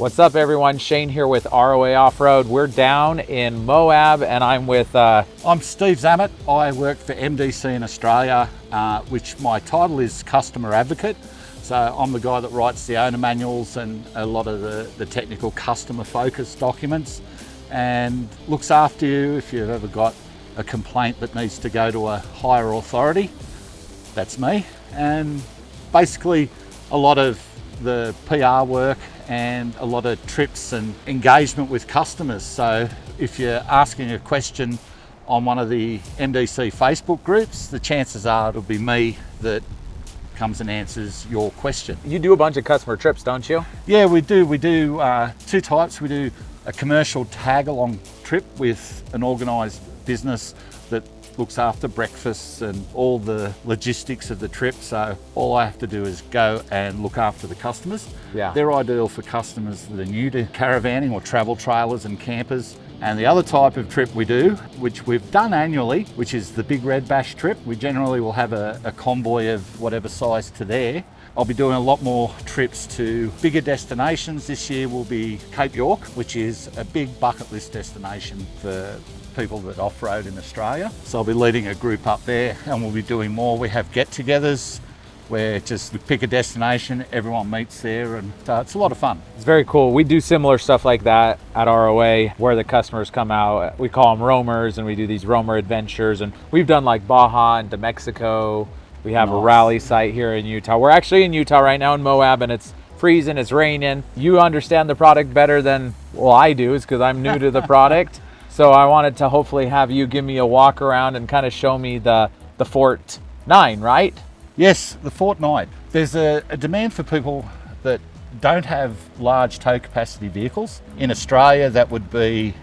What's up, everyone? Shane here with ROA Off-Road. We're down in Moab, and I'm with... I'm Steve Zammit. I work for MDC in Australia, which my title is Customer Advocate. So I'm the guy that writes the owner manuals and a lot of the technical customer-focused documents, and looks after you if you've ever got a complaint that needs to go to a higher authority. That's me. And basically a lot of the PR work and a lot of trips and engagement with customers. So if you're asking a question on one of the MDC Facebook groups, the chances are it'll be me that comes and answers your question. You do a bunch of customer trips, don't you? Yeah, we do. We do two types. We do a commercial tag-along trip with an organised business that looks after breakfasts and all the logistics of the trip. So all I have to do is go and look after the customers. Yeah. They're ideal for customers that are new to caravanning or travel trailers and campers. And the other type of trip we do, which we've done annually, which is the Big Red Bash trip. We generally will have a convoy of whatever size to there. I'll be doing a lot more trips to bigger destinations. This year will be Cape York, which is a big bucket list destination for people that off-road in Australia. So I'll be leading a group up there, and we'll be doing more. We have get-togethers where just we pick a destination, everyone meets there, and so it's a lot of fun. It's very cool. We do similar stuff like that at ROA, where the customers come out. We call them roamers, and we do these roamer adventures, and we've done like Baja into Mexico. We have a rally site here in Utah. We're actually in Utah right now in Moab, and it's freezing, it's raining. You understand the product better than, well, I do, is because I'm new to the product. So I wanted to hopefully have you give me a walk around and kind of show me the Forte 9, right? Yes, the Forte 9. There's a demand for people that don't have large tow capacity vehicles. In Australia, that would be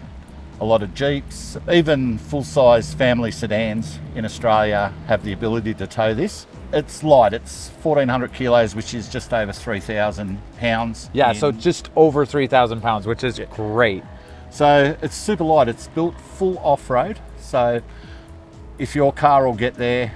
a lot of Jeeps, even full-size family sedans in Australia have the ability to tow this. It's light, it's 1,400 kilos, which is just over 3,000 pounds. Yeah, so just over 3,000 pounds, which is great. So it's super light, it's built full off-road. So if your car will get there,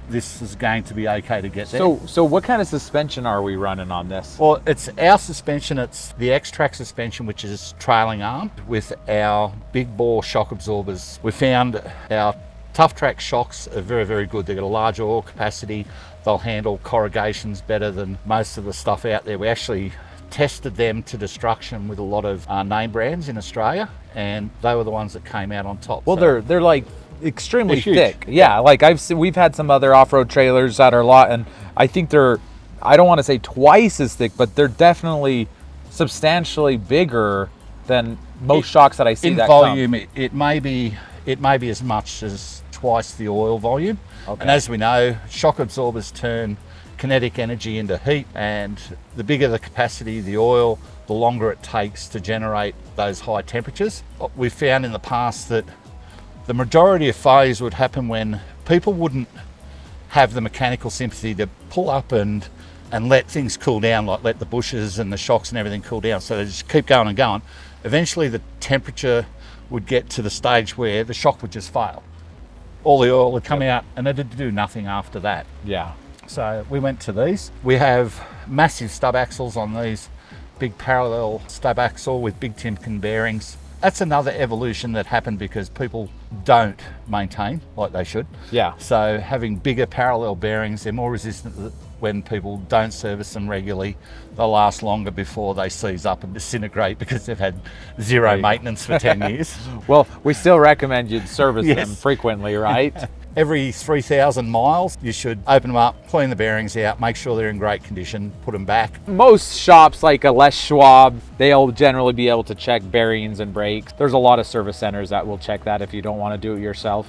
this is going to be okay to get there. So what kind of suspension are we running on this? Well, it's our suspension, it's the X-Track suspension, which is trailing armed with our big bore shock absorbers. We found our Tough Track shocks are very, very good. They've got a large oil capacity. They'll handle corrugations better than most of the stuff out there. We actually tested them to destruction with a lot of name brands in Australia, and they were the ones that came out on top. Well, so they're like extremely huge. thick. Yeah, like we've had some other off-road trailers at our lot, and I think they're, I don't want to say twice as thick, but they're definitely substantially bigger than most shocks that I see. In that volume, come. it may be as much as twice the oil volume. Okay. And as we know, shock absorbers turn kinetic energy into heat, and the bigger the capacity of the oil, the longer it takes to generate those high temperatures. We've found in the past that the majority of failures would happen when people wouldn't have the mechanical sympathy to pull up and let things cool down, like let the bushes and the shocks and everything cool down. So they just keep going and going. Eventually the temperature would get to the stage where the shock would just fail. All the oil would come out and it'd do nothing after that. Yeah. So we went to these. We have massive stub axles on these, big parallel stub axle with big Timken bearings. That's another evolution that happened because people don't maintain like they should. Yeah. So having bigger parallel bearings, they're more resistant when people don't service them regularly. They'll last longer before they seize up and disintegrate because they've had zero maintenance for 10 years. Well, we still recommend you service Yes. them frequently, right? Every 3,000 miles, you should open them up, clean the bearings out, make sure they're in great condition, put them back. Most shops like a Les Schwab, they'll generally be able to check bearings and brakes. There's a lot of service centers that will check that if you don't want to do it yourself.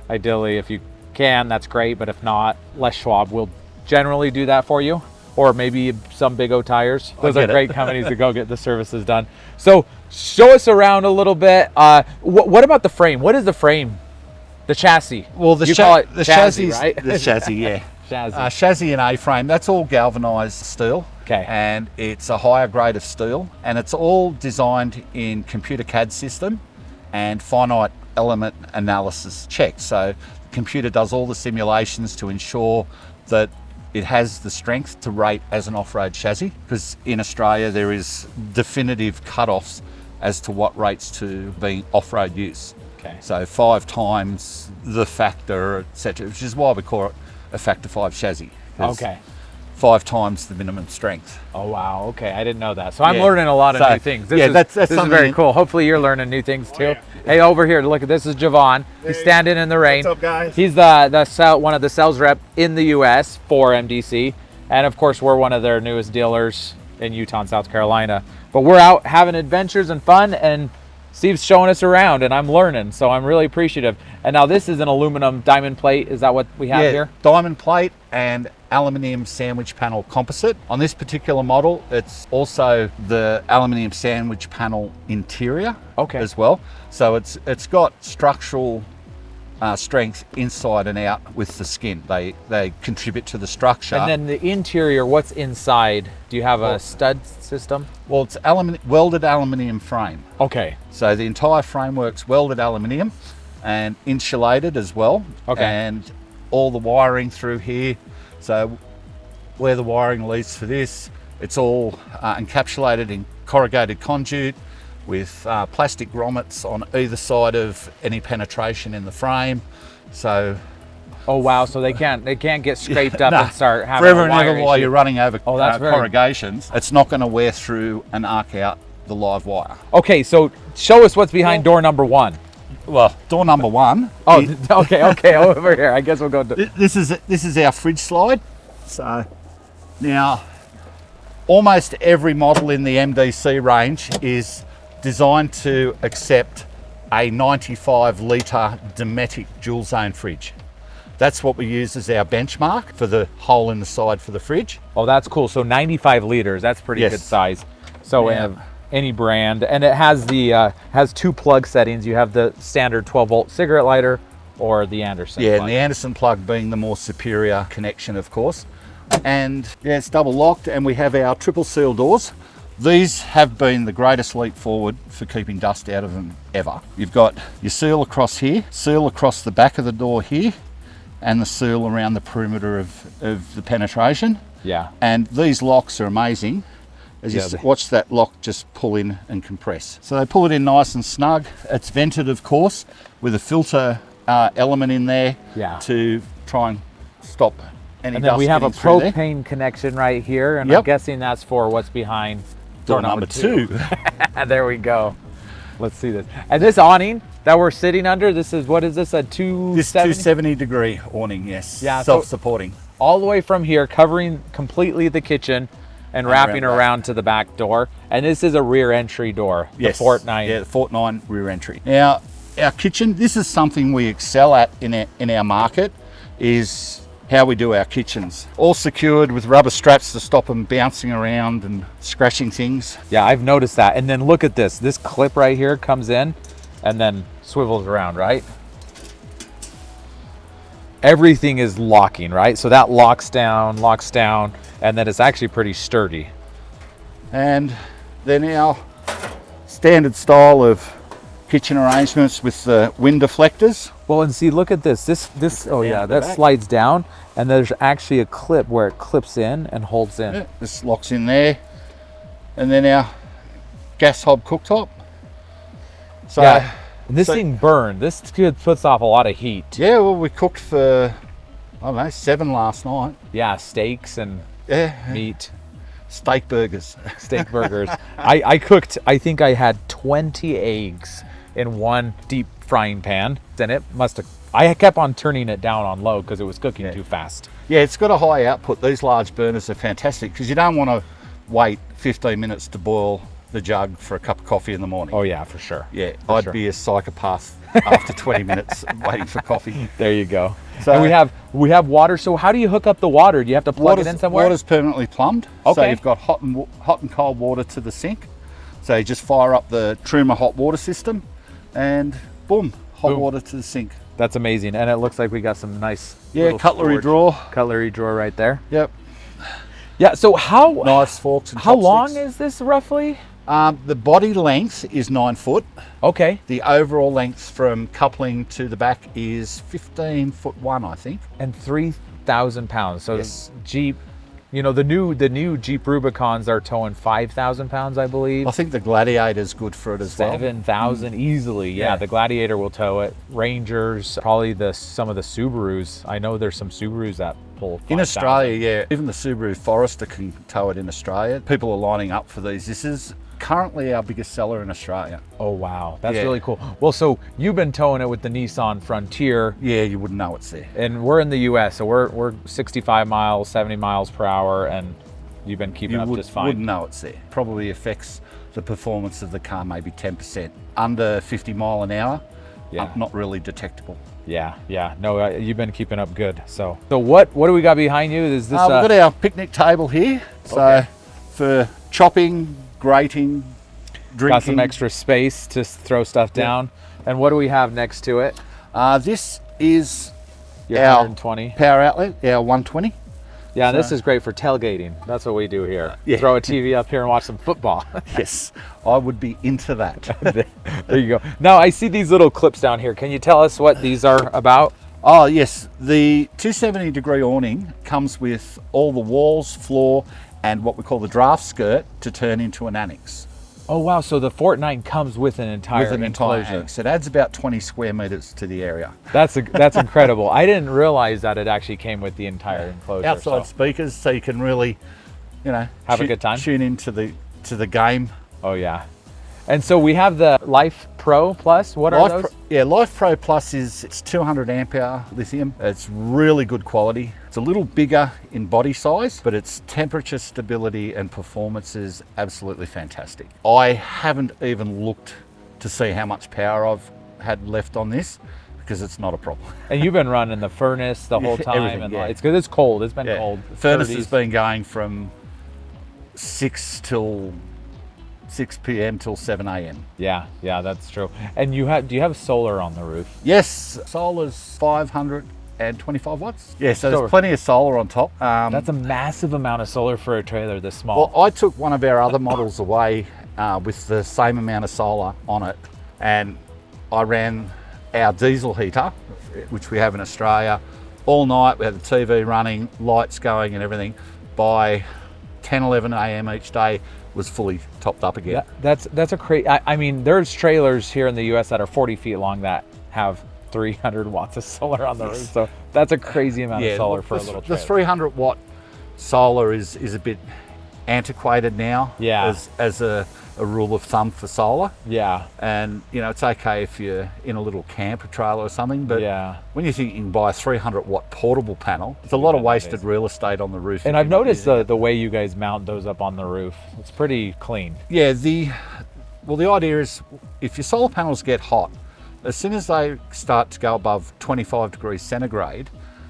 Ideally, if you can, that's great, but if not, Les Schwab will generally do that for you, or maybe some Big O tires. Those are great companies to go get the services done. So show us around a little bit. What about the frame? What is the frame? The chassis. Well, the chassis, right? The chassis, yeah. Chassis. Chassis and A-frame, that's all galvanized steel. Okay. And it's a higher grade of steel, and it's all designed in computer CAD system and finite element analysis check. So the computer does all the simulations to ensure that it has the strength to rate as an off-road chassis, because in Australia there is definitive cut-offs as to what rates to being off-road use. Okay. So 5 times the factor, etc., which is why we call it a factor 5 chassis. Okay. 5 times the minimum strength. Oh wow, okay, I didn't know that. So I'm Yeah. learning a lot of So, new things. yeah, that's this is something- very cool. Hopefully you're learning new things too. Hey, over here, look at this is Javon. He's standing in the rain. What's up, guys? He's one of the sales rep in the US for MDC. And of course, we're one of their newest dealers in Utah and South Carolina. But we're out having adventures and fun, and Steve's showing us around, and I'm learning, so I'm really appreciative. And now this is an aluminum diamond plate. Is that what we have here? Diamond plate and aluminium sandwich panel composite. On this particular model, it's also the aluminium sandwich panel interior as well. So it's got structural strength inside and out with the skin. They contribute to the structure. And then the interior, what's inside? Do you have a stud system? Well, it's welded aluminium frame. Okay. So the entire framework's welded aluminium and insulated as well. Okay. And all the wiring through here. So where the wiring leads for this, it's all encapsulated in corrugated conduit with plastic grommets on either side of any penetration in the frame. So oh wow, so they can't get scraped up and start having forever a and wire ever while issue. you're running over that's very- corrugations, it's not going to wear through and arc out the live wire. Okay, so show us what's behind door number 1. Well, door number 1. Oh, okay, over here. I guess we'll go to... This is our fridge slide. So now, almost every model in the MDC range is designed to accept a 95 litre Dometic dual zone fridge. That's what we use as our benchmark for the hole in the side for the fridge. Oh, that's cool. So 95 liters, that's pretty good size. So we have any brand, and it has the has 2 plug settings. You have the standard 12-volt cigarette lighter or the Anderson plug. And the Anderson plug being the more superior connection, of course. And it's double locked, and we have our triple seal doors. These have been the greatest leap forward for keeping dust out of them ever. You've got your seal across here, seal across the back of the door here, and the seal around the perimeter of the penetration. Yeah. And these locks are amazing. As you watch that lock just pull in and compress. So they pull it in nice and snug. It's vented, of course, with a filter element in there to try and stop any dust. And then we have a getting through there. propane connection right here, and I'm guessing that's for what's behind door number 2. There we go. Let's see this. And this awning that we're sitting under, this is, what is this, a 270? This 270 degree awning, yes. Yeah, self-supporting. All the way from here, covering completely the kitchen and wrapping around to the back door. And this is a rear entry door, the Forte 9. Yeah, the Forte 9 rear entry. Now, our kitchen, this is something we excel at in our market, is how we do our kitchens. All secured with rubber straps to stop them bouncing around and scratching things. Yeah, I've noticed that. And then look at this. This clip right here comes in and then swivels around, right? Everything is locking, right? So that locks down, and then it's actually pretty sturdy. And then our standard style of kitchen arrangements with the wind deflectors. Well, and see, look at this. Oh yeah, that slides down, and there's actually a clip where it clips in and holds in. Yeah, this locks in there. And then our gas hob cooktop. So yeah, and this thing burned. This puts off a lot of heat. Yeah, well, we cooked for, I don't know, 7 last night. Yeah, steaks and meat. Steak burgers. Steak burgers. I cooked, I think I had 20 eggs in one deep frying pan. And it must have, I kept on turning it down on low because it was cooking too fast. Yeah, it's got a high output. These large burners are fantastic because you don't want to wait 15 minutes to boil the jug for a cup of coffee in the morning. Oh yeah, for sure. Yeah, I'd be a psychopath after 20 minutes waiting for coffee. There you go. So and we have water. So how do you hook up the water? Do you have to plug it in somewhere? Water's permanently plumbed. Okay. So you've got hot and cold water to the sink. So you just fire up the Truma hot water system and boom, hot water to the sink. That's amazing. And it looks like we got some nice cutlery drawer. Cutlery drawer right there. Yep. Yeah, so how nice forks and how chopsticks. long is this roughly? The body length is 9 foot. Okay. The overall length from coupling to the back is 15'1", I think. And 3 7,000 pounds. So Yes. Jeep, you know, the new Jeep Rubicons are towing 5,000 pounds, I believe. I think the Gladiator's good for it as well. 7,000 easily. Yeah, Yeah. the Gladiator will tow it. Rangers, probably some of the Subarus. I know there's some Subarus that pull 5,000. In Australia, yeah, even the Subaru Forester can tow it in Australia. People are lining up for these. This is currently our biggest seller in Australia. Oh wow, that's Yeah. really cool. Well, so you've been towing it with the Nissan Frontier, Yeah, you wouldn't know it's there. and we're in the U.S., so we're 65 miles, 70 miles per hour, and you've been keeping up just fine. Wouldn't know it's there. Probably affects the performance of the car maybe 10%. Under 50 mile an hour, Yeah. not really detectable. Yeah, yeah. No, you've been keeping up good. So what do we got behind you? Is this? We've got our picnic table here. So Okay. for chopping, grating, drinking. got some extra space to throw stuff down. And what do we have next to it? This is Your our 120. power outlet, our 120. Yeah, and this So- is great for tailgating. That's what we do here. Yeah. Throw a TV up here and watch some football. Yes, I would be into that. There you go. Now I see these little clips down here. Can you tell us what these are about? Oh yes, the 270-degree awning comes with all the walls, floor, and what we call the draft skirt to turn into an annex. Oh wow, so the Forte 9 comes with an entire With an entire enclosure. annex. It adds about 20 square meters to the area. That's incredible. I didn't realize that it actually came with the entire enclosure. Outside so- speakers, so you can really, you know, Have a good time. Tune into the game. Oh yeah. And so we have the Life Pro Plus. What are those? Life Pro Plus it's 200 amp hour lithium. It's really good quality. It's a little bigger in body size, but its temperature stability and performance is absolutely fantastic. I haven't even looked to see how much power I've had left on this because it's not a problem. And you've been running the furnace the whole time, Everything, and yeah. it's good. It's cold. It's been Yeah. cold. The furnace 30s. has been going from 6 p.m. till 7 a.m. Yeah, that's true. And do you have solar on the roof? Yes, solar's 525 watts. Yeah, so Sure. there's plenty of solar on top. That's a massive amount of solar for a trailer this small. Well, I took one of our other models away with the same amount of solar on it, and I ran our diesel heater, which we have in Australia, all night. We had the TV running, lights going and everything. By 10, 11 a.m. each day, was fully topped up again. That's a crazy. I mean, there's trailers here in the U.S. that are 40 feet long that have 300 watts of solar on the roof. So that's a crazy amount of solar for a little trailer. The 300 watt solar is a bit antiquated now. Yeah. As a rule of thumb for solar. Yeah. And you know, it's okay if you're in a little camper trailer or something, but Yeah. when you think you can buy a 300 watt portable panel, it's a lot of wasted amazing. real estate on the roof. And if I've you're not noticed using it. the way you guys mount those up on the roof. It's pretty clean. Yeah, the idea is if your solar panels get hot, as soon as they start to go above 25 degrees centigrade,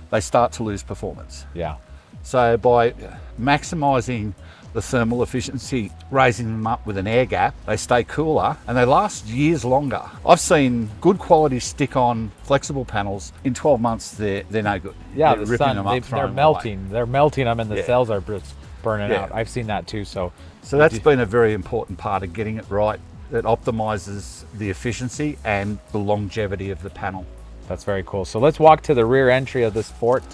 they start to lose performance. Yeah. So by maximising the thermal efficiency, raising them up with an air gap, they stay cooler and they last years longer. I've seen good quality stick-on flexible panels. In 12 months, they're no good. Yeah, They're the ripping sun, them up, they're throwing them melting. away. They're melting them, and the Yeah. cells are just burning Yeah. out. I've seen that too. So So that's been a very important part of getting it right. It optimises the efficiency and the longevity of the panel. that's very cool. So let's walk to the rear entry of this Forte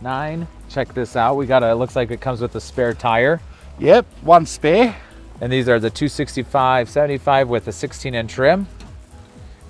9. Check this out. We got it looks like it comes with a spare tire. Yep, one spare. And these are the 265/75 with a 16-inch rim.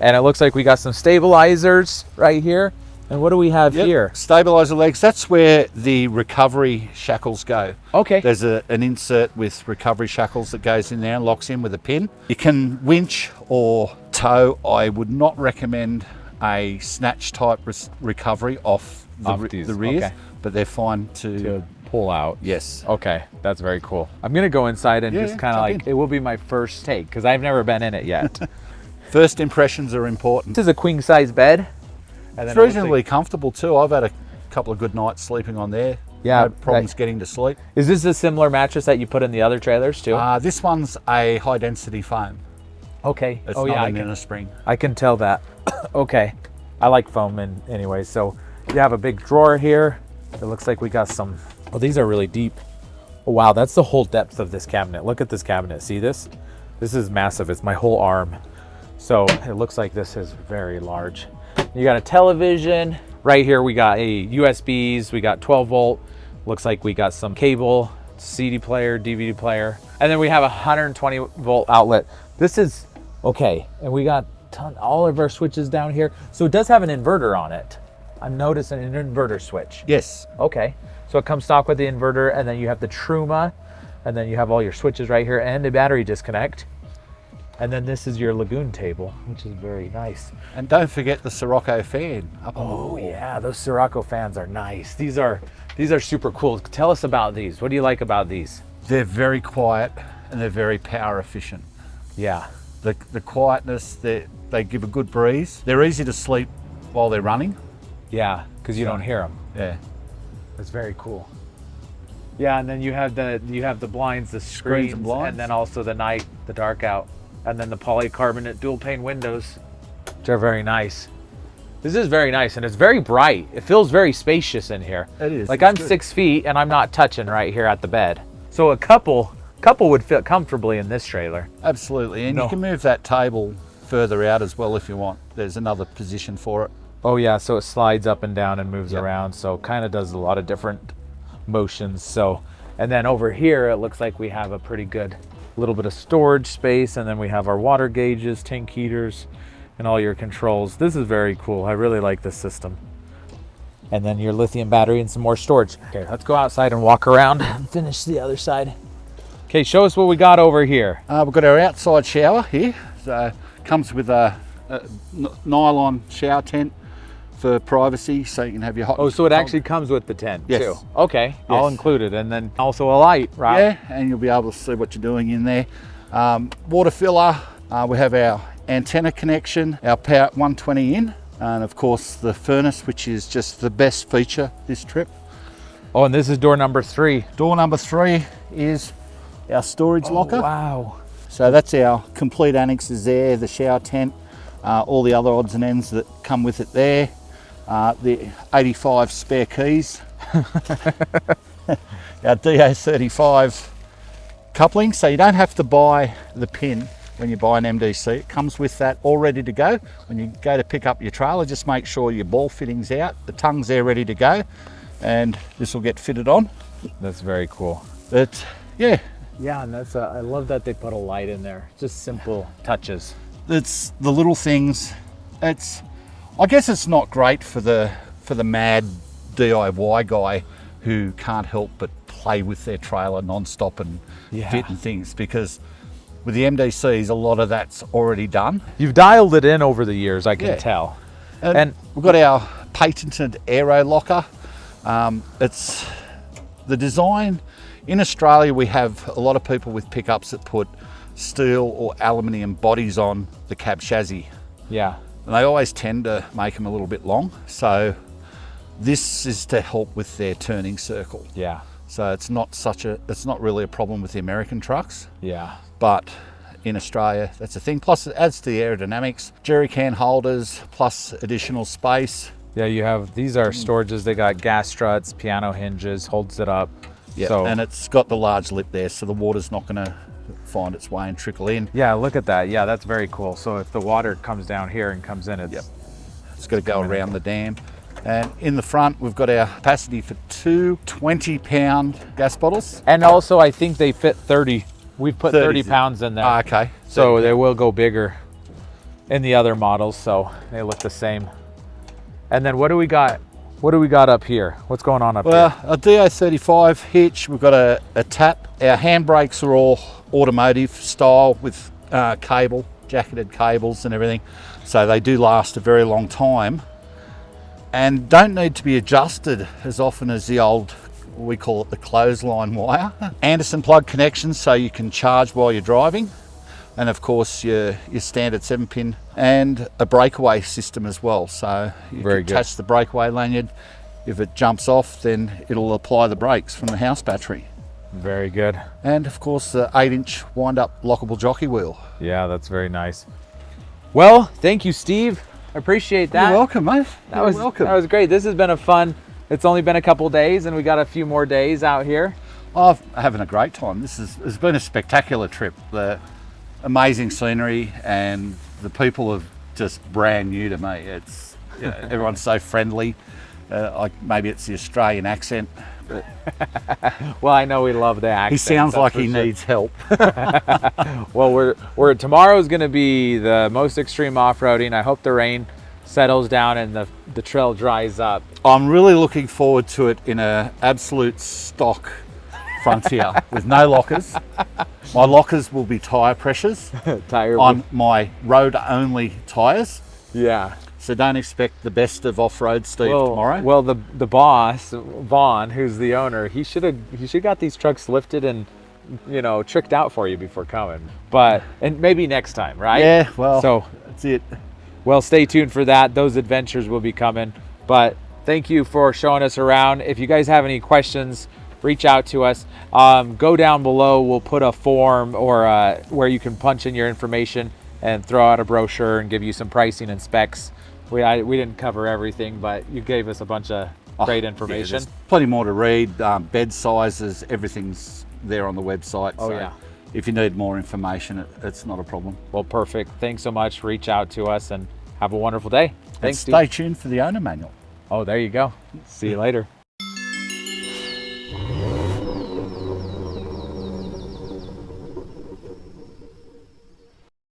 And it looks like we got some stabilizers right here. And what do we have Yep, here? stabiliser legs. That's where the recovery shackles go. Okay. There's an insert with recovery shackles that goes in there and locks in with a pin. You can winch or tow. I would not recommend a snatch type recovery off These, the rears, okay. but they're fine To pull out. Yes. Okay, that's very cool. I'm gonna go inside and Yeah, just yeah, kind of jump like, it will be my first take because I've never been in it yet. First impressions are important. This is a queen size bed. And It's then it looks reasonably like- comfortable too. I've had a couple of good nights sleeping on there. Yeah, No problems getting to sleep. Is this a similar mattress that you put in the other trailers too? This one's a high density foam. Okay. It's Oh not yeah, an inner spring. I can tell that. Okay. I like foam anyway. So you have a big drawer here. It looks like we got some, oh, these are really deep. Oh, wow, that's the whole depth of this cabinet. Look at this cabinet. See this? This is massive. It's my whole arm. So it looks like this is very large. You got a television. Right here we got a USBs, we got 12 volt, looks like we got some cable, CD player, DVD player, and then we have a 120 volt outlet. This is okay, and we got all of our switches down here. So it does have an inverter on it. I'm noticing an inverter switch. Yes. Okay, so it comes stock with the inverter, and then you have the Truma, and then you have all your switches right here and a battery disconnect. And then this is your Lagoon table, which is very nice. And don't forget the Sirocco fan up on the wall. Yeah, those Sirocco fans are nice. These are super cool. Tell us about these. What do you like about these? They're very quiet and they're very power efficient. Yeah. The quietness, they give a good breeze. They're easy to sleep while they're running. Yeah, because you don't hear them. Yeah. That's very cool. Yeah, and then you have the blinds, the screens, and blinds, and then also the night, the dark out, and then the polycarbonate dual pane windows, which are very nice. This is very nice, and it's very bright. It feels very spacious in here. It is. Like I'm 6 feet, and I'm not touching right here at the bed. So a couple would fit comfortably in this trailer. Absolutely, and you can move that table further out as well if you want. There's another position for it. Oh yeah, so it slides up and down and moves around, so kind of does a lot of different motions. So, and then over here it looks like we have a pretty good little bit of storage space, and then we have our water gauges, tank heaters, and all your controls. This is very cool. I really like this system. And then your lithium battery and some more storage. Okay, let's go outside and walk around and finish the other side. Okay, show us what we got over here. We've got our outside shower here. So comes with a nylon shower tent for privacy, so you can have your hot. Oh, so it actually comes with the tent too. Okay, Yes. I'll include it, and then also a light, right? Yeah, and you'll be able to see what you're doing in there. Water filler. We have our antenna connection, our power 120 in, and of course the furnace, which is just the best feature this trip. Oh, and this is door number 3. Door number 3 is our storage locker. Wow. So that's our complete annexes there, the shower tent, all the other odds and ends that come with it there. The 85 spare keys, our DA35 coupling, so you don't have to buy the pin when you buy an MDC. It comes with that all ready to go. When you go to pick up your trailer, just make sure your ball fitting's out, the tongue's there ready to go, and this will get fitted on. That's very cool. But yeah. Yeah, and that's I love that they put a light in there. Just simple touches. It's the little things. I guess it's not great for the mad DIY guy who can't help but play with their trailer non-stop and fit and things, because with the MDCs, a lot of that's already done. You've dialed it in over the years, I can tell. And we've got our patented aero locker. It's the design. In Australia, we have a lot of people with pickups that put steel or aluminium bodies on the cab chassis. Yeah. And they always tend to make them a little bit long. So this is to help with their turning circle. Yeah. So it's not really a problem with the American trucks. Yeah. But in Australia, that's a thing. Plus it adds to the aerodynamics, jerry can holders, plus additional space. Yeah, you have, these are storages. They got gas struts, piano hinges, holds it up. Yeah, so, and it's got the large lip there, so the water's not going to find its way and trickle in. Yeah, look at that. Yeah, that's very cool. So if the water comes down here and comes in, it's got to go around the dam. And in the front, we've got our capacity for 2 20-pound gas bottles. And also, I think they fit 30. We've put 30 30s pounds in there. Okay. So they will go bigger in the other models, so they look the same. And then what do we got? What do we got up here? What's going on up here? Well, a DA35 hitch, we've got a tap. Our handbrakes are all automotive style with cable, jacketed cables and everything. So they do last a very long time and don't need to be adjusted as often as the old, we call it the clothesline wire. Anderson plug connections, so you can charge while you're driving. And of course your standard 7-pin, and a breakaway system as well. So you can attach the breakaway lanyard. If it jumps off, then it'll apply the brakes from the house battery. Very good. And of course the 8-inch wind-up lockable jockey wheel. Yeah, that's very nice. Well, thank you, Steve. I appreciate that. You're welcome, mate. You're welcome. That was great. This has been a fun, it's only been a couple days and we got a few more days out here. I'm having a great time. It's been a spectacular trip. The amazing scenery and the people are just brand new to me. You know, everyone's so friendly. Like maybe it's the Australian accent. But Well, I know we love the accent. he sounds that's like for he sure. needs help. Well, we're tomorrow's going to be the most extreme off-roading. I hope the rain settles down and the trail dries up. I'm really looking forward to it in a absolute stock Frontier with no lockers. My lockers will be tyre pressures Tire. on my road-only tyres. Yeah. So don't expect the best of off-road Steve tomorrow. Well, the boss, Vaughn, who's the owner, he should got these trucks lifted and, you know, tricked out for you before coming. But and maybe next time, right? Yeah, well, So that's it. well, stay tuned for that. Those adventures will be coming. But thank you for showing us around. If you guys have any questions, reach out to us. Go down below. We'll put a form or where you can punch in your information and throw out a brochure and give you some pricing and specs. We didn't cover everything, but you gave us a bunch of great information. Yeah, there's plenty more to read. Bed sizes, everything's there on the website. Oh, so yeah. If you need more information, it's not a problem. Well, perfect. Thanks so much. Reach out to us and have a wonderful day. And Thanks, stay Steve. tuned for the owner manual. Oh, there you go. See you later.